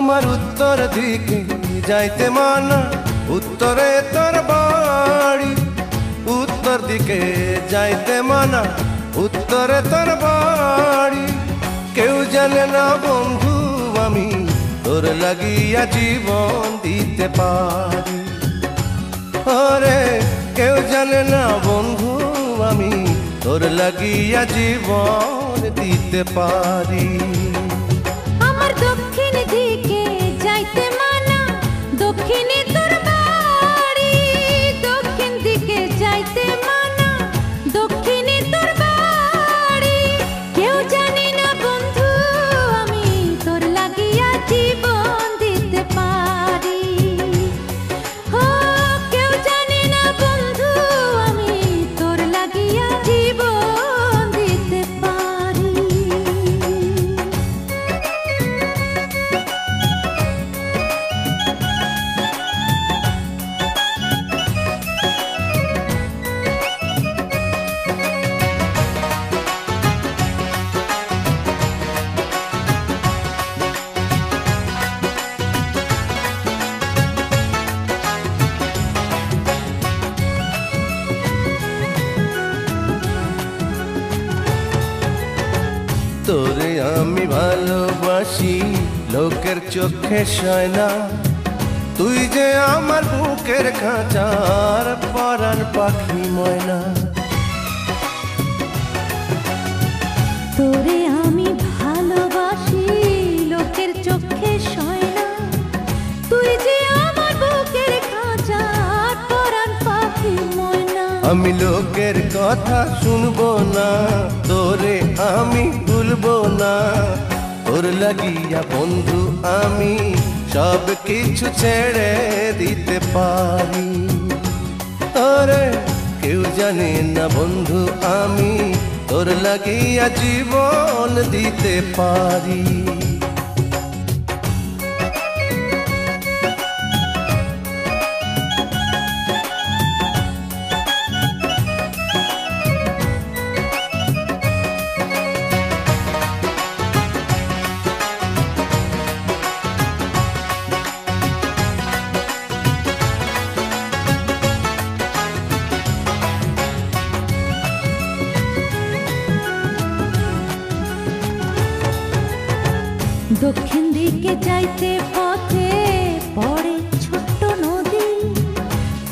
আমার উত্তর দিকে যাইতে মানা, উত্তরে তোর বাড়ি। উত্তর দিকে যাইতে মানা, উত্তরে তোর বাড়ি। কেউ জানে না বন্ধু আমি তোর লাগিয়া জীবন দিতে পারি। ওরে কেউ জানে না বন্ধু আমি তোর লাগিয়া জীবন দিতে পারি। আমার দক্ষিণ দিকে যাইতে মানা, দক্ষিণে তোর বাড়ি। দক্ষিণ দিকে যাইতে মানা, দক্ষিণে তোর বাড়ি। কেউ জানে না বন্ধু আমি তোর লাগিয়া জীবন দিতে পারি। ও কেউ জানে না বন্ধু আমি তোর লাগিয়া জীবন দিতে পারি। তোরে আমি ভালোবাসি লোকের চোখে সয় না, তুই যে আমার বুকের খাঁচার পরাণ পাখি ময়না। তোরে আমি ভালোবাসি লোকের চোখে সয় না, তুই যে আমার বুকের খাঁচার পরাণ পাখি ময়না। আমি লোকের কথা শুনবো না, তোরে আমি ভুলবো না। তোর লাগিয়া বন্ধু আমি সব কিছু ছেড়ে দিতে পারি। ওরে কেউ জানে না বন্ধু আমি তোর লাগিয়া জীবন দিতে পারি। দক্ষিণ দিকে যাইতে পথে পড়ে ছোট্ট নদী,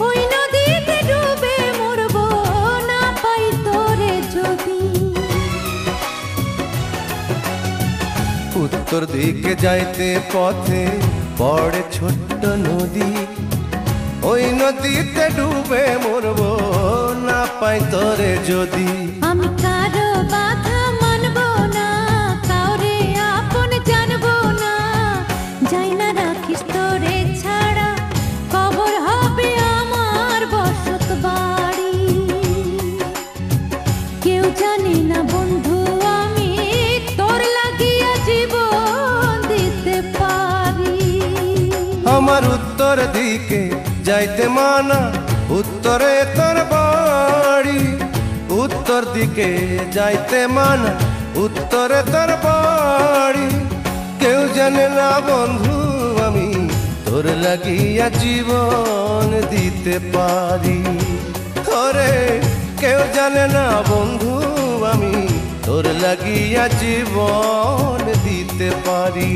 ওই নদীতে ডুবে মরবো না পাই তোরে যদি। উত্তর দিকে যাইতে পথে পড়ে ছোট্ট নদী, ওই নদীতে ডুবে মরবো না পাই তোরে যদি। আমি কারো বাধা মানবো না, কাউরে আপন জানবো না। যাই না রাখিস তোরে ছাড়া, কবর হবে আমার বসত বাড়ি। কেউ জানে না বন্ধু আমি তোর লাগিয়া জীবন দিতে পারি। আমার উত্তর দিকে যাইতে মানা, উত্তরে তোর বাড়ি। উত্তর দিকে যাইতে মানা, উত্তরে তোর বাড়ি। কেউ জানে না বন্ধু আমি তোর লাগিয়া জীবন দিতে পারি। ওরে কেউ জানে না বন্ধু আমি তোর লাগিয়া জীবন দিতে পারি।